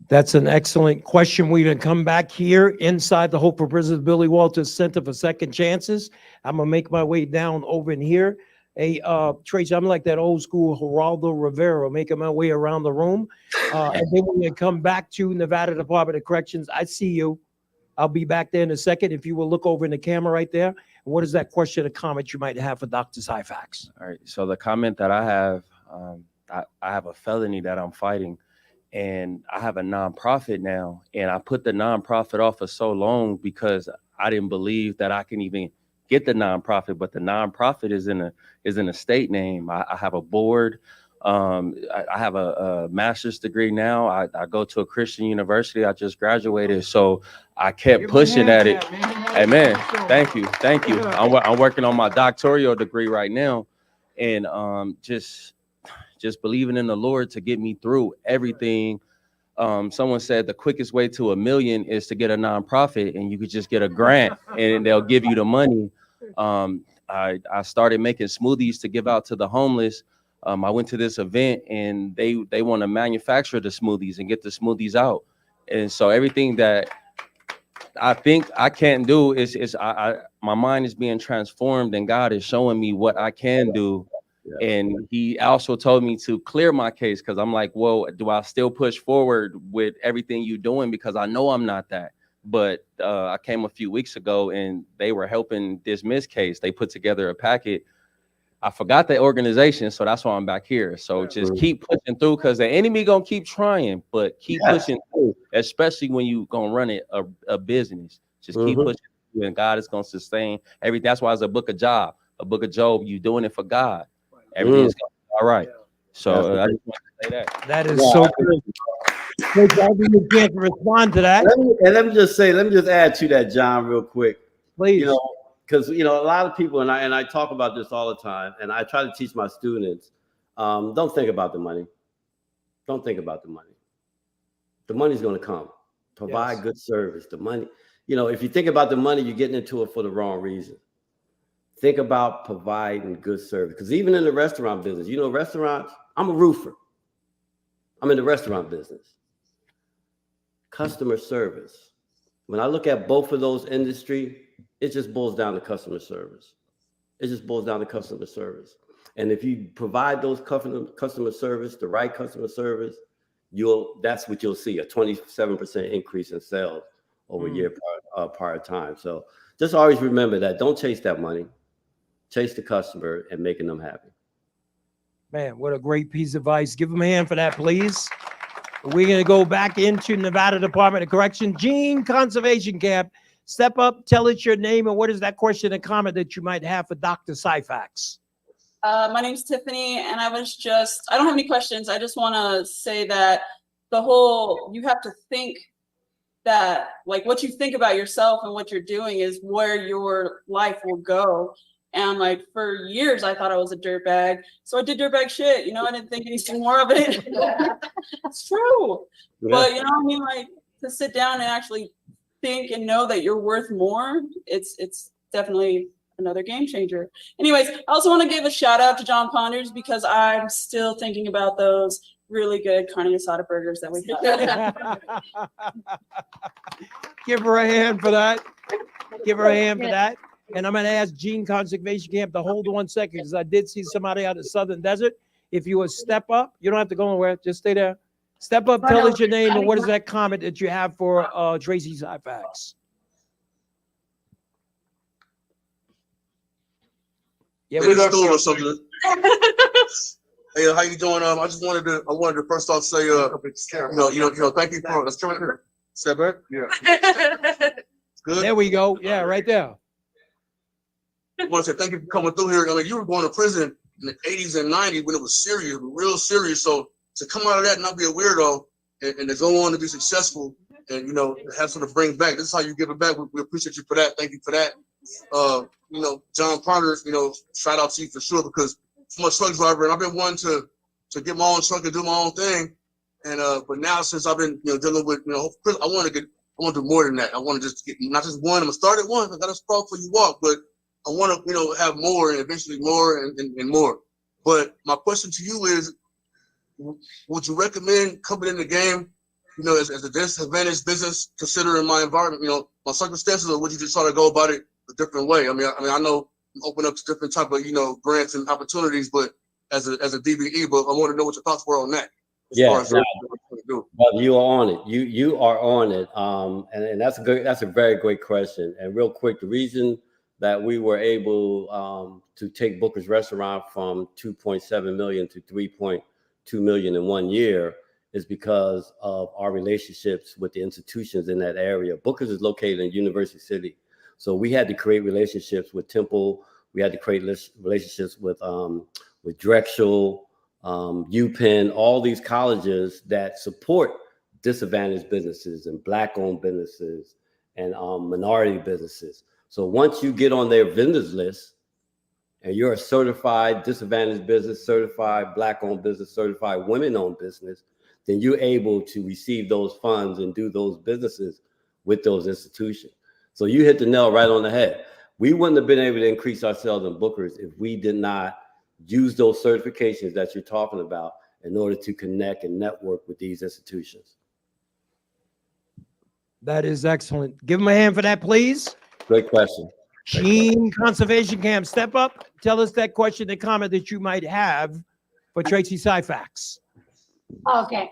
That's an excellent question. We're going to come back here inside the Hope for Prisoners Billy Walters Center for Second Chances. I'm going to make my way down over in here. Hey, Tracey, I'm like that old school Geraldo Rivera, making my way around the room. And then when you come back to Nevada Department of Corrections, I see you. I'll be back there in a second. If you will look over in the camera right there. What is that question or comment you might have for Dr. Syphax? All right. So the comment that I have, I have a felony that I'm fighting, and I have a nonprofit now, and I put the nonprofit off for so long because I didn't believe that I can even get the nonprofit, but the nonprofit is in a state name. I have a board. I have a master's degree now. I go to a Christian university. I just graduated, so I kept pushing at it. Amen. Thank you. I'm working on my doctoral degree right now, and just believing in the Lord to get me through everything. Someone said the quickest way to $1 million is to get a nonprofit, and you could just get a grant and they'll give you the money. I started making smoothies to give out to the homeless. I went to this event, and they want to manufacture the smoothies and get the smoothies out. And so everything that I think I can't do is my mind is being transformed, and God is showing me what I can do. Yeah. And he also told me to clear my case, because I'm like, well, do I still push forward with everything you're doing? Because I know I'm not that. But I came a few weeks ago, and they were helping dismiss case. They put together a packet. I forgot the organization, so that's why I'm back here. So just keep pushing through, because the enemy gonna keep trying, but keep pushing through, especially when you gonna run it a business. Just keep pushing through, and God is gonna sustain everything. That's why it's a book of Job, a book of Job. You doing it for God. Everything's gonna be all right. So I just want to say that. That is so good. You can't respond to that. Let me just add to that, John, real quick. Please. Because a lot of people, and I talk about this all the time, and I try to teach my students, don't think about the money. Don't think about the money. The money's going to come. Provide good service. The money, if you think about the money, you're getting into it for the wrong reason. Think about providing good service. Because even in the restaurant business, restaurants, I'm a roofer. I'm in the restaurant business. Customer service. When I look at both of those industries, it just boils down to customer service. And if you provide those customer service, the right customer service, that's what you'll see, a 27% increase in sales over year prior time. So just always remember that. Don't chase that money. Chase the customer and making them happy. Man, what a great piece of advice. Give them a hand for that, please. We're going to go back into Nevada Department of Correction. Gene Conservation Camp. Step up, tell us your name, and what is that question and comment that you might have for Dr. Syphax? My name's Tiffany, and I don't have any questions. I just want to say that you have to think that, like, what you think about yourself and what you're doing is where your life will go. And like for years, I thought I was a dirtbag. So I did dirtbag shit, I didn't think anything more of it. It's true. Yeah. But like to sit down and actually think and know that you're worth more, it's definitely another game changer. Anyways, I also want to give a shout out to John Ponders, because I'm still thinking about those really good carne asada burgers that we had. Give her a hand for that. And I'm going to ask Gene Conservation Camp to hold 1 second, because I did see somebody out of the Southern Desert. If you would step up, you don't have to go anywhere. Just stay there. Step up, tell us your name, and what is that comment that you have for Tracey Syphax? Yeah, we got or something. Hey, how you doing? I wanted to first off say, thank you for let's come here. Step back. Yeah. Good. There we go. Yeah, right there. I want to say thank you for coming through here. I mean, you were going to prison in the 80s and 90s when it was serious, real serious. So to come out of that and not be a weirdo and to go on to be successful and, have something to bring back. This is how you give it back. We appreciate you for that. Thank you for that. John Ponders, shout out to you for sure, because I'm a truck driver and I've been wanting to get my own truck and do my own thing. And, but now since I've been, dealing with, I want to do more than that. I want to just get not just one. I'm gonna start at one. I got to sprawl before you walk, but I want to, have more and eventually more and more. But my question to you is, would you recommend coming in the game, as a disadvantaged business, considering my environment, my circumstances, or would you just try to go about it a different way? I mean, I know open up to different type of, grants and opportunities, but as a DBE, but I want to know what your thoughts were on that. Yeah, well, you are on it. You are on it. And that's a very great question. And real quick, the reason that we were able to take Booker's Restaurant from 2.7 million to 3.2 million in 1 year is because of our relationships with the institutions in that area. Booker's is located in University City. So we had to create relationships with Temple. We had to create relationships with Drexel, UPenn, all these colleges that support disadvantaged businesses and Black-owned businesses and minority businesses. So once you get on their vendors list and you're a certified disadvantaged business, certified Black-owned business, certified women-owned business, then you're able to receive those funds and do those businesses with those institutions. So you hit the nail right on the head. We wouldn't have been able to increase our sales in Booker's if we did not use those certifications that you're talking about in order to connect and network with these institutions. That is excellent. Give him a hand for that, please. Great question. Gene Conservation Camp, step up. Tell us that question and comment that you might have for Tracey Syphax. Okay.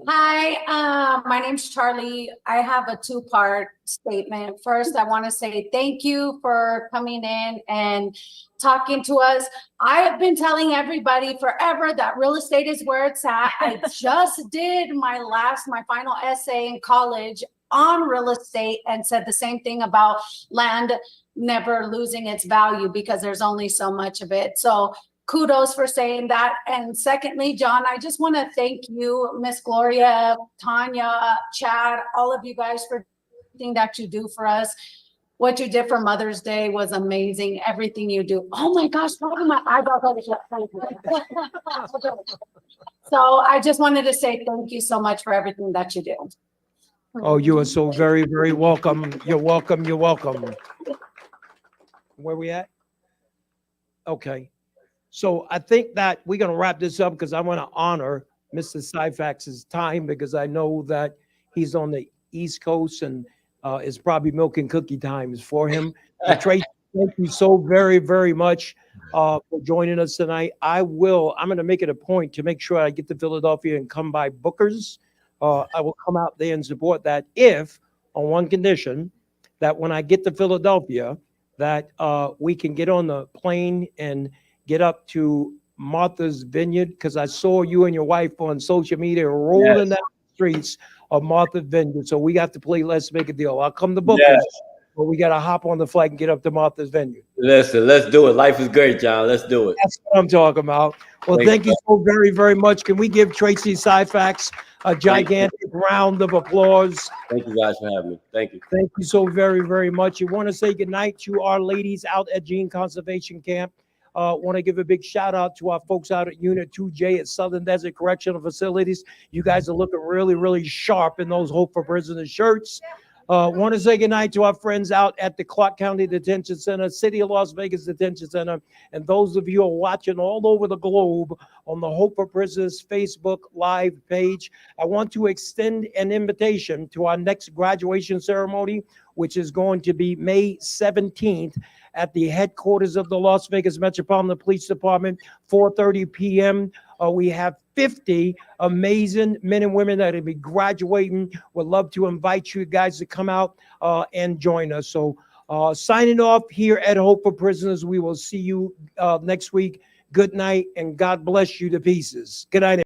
Hi, my name's Charlie. I have a two-part statement. First, I want to say thank you for coming in and talking to us. I have been telling everybody forever that real estate is where it's at. I just did my final essay in college on real estate and said the same thing about land never losing its value because there's only so much of it. So kudos for saying that. And secondly, John, I just want to thank you, Miss Gloria, Tanya, Chad, all of you guys for everything that you do for us. What you did for Mother's Day was amazing. Everything you do. Oh my gosh, probably my eyebrows over here. So I just wanted to say thank you so much for everything that you do. Oh, you are so very, very welcome. You're welcome. You're welcome. Where we at? Okay. So I think that we're going to wrap this up because I want to honor Mr. Syphax's time because I know that he's on the East Coast and it's probably milk and cookie times for him. Tracey, thank you so very, very much for joining us tonight. I'm going to make it a point to make sure I get to Philadelphia and come by Booker's. I will come out there and support that if, on one condition, that when I get to Philadelphia, that we can get on the plane and get up to Martha's Vineyard, because I saw you and your wife on social media rolling down the streets of Martha's Vineyard. So we got to play Let's Make a Deal. I'll come to Booker's, but we got to hop on the flight and get up to Martha's Vineyard. Listen, let's do it. Life is great, John. Let's do it. That's what I'm talking about. Well, thank you so very, very much. Can we give Tracey Syphax a gigantic round of applause? Thank you guys for having me. Thank you. Thank you so very, very much. You want to say goodnight to our ladies out at Gene Conservation Camp. Want to give a big shout out to our folks out at Unit 2J at Southern Desert Correctional Facilities. You guys are looking really, really sharp in those Hope for Prisoners shirts. Want to say goodnight to our friends out at the Clark County Detention Center, City of Las Vegas Detention Center, and those of you who are watching all over the globe on the Hope for Prisoners Facebook Live page. I want to extend an invitation to our next graduation ceremony, which is going to be May 17th at the headquarters of the Las Vegas Metropolitan Police Department, 4:30 p.m. We have 50 amazing men and women that will be graduating. Would love to invite you guys to come out and join us. So signing off here at Hope for Prisoners. We will see you next week. Good night, and God bless you to pieces. Good night.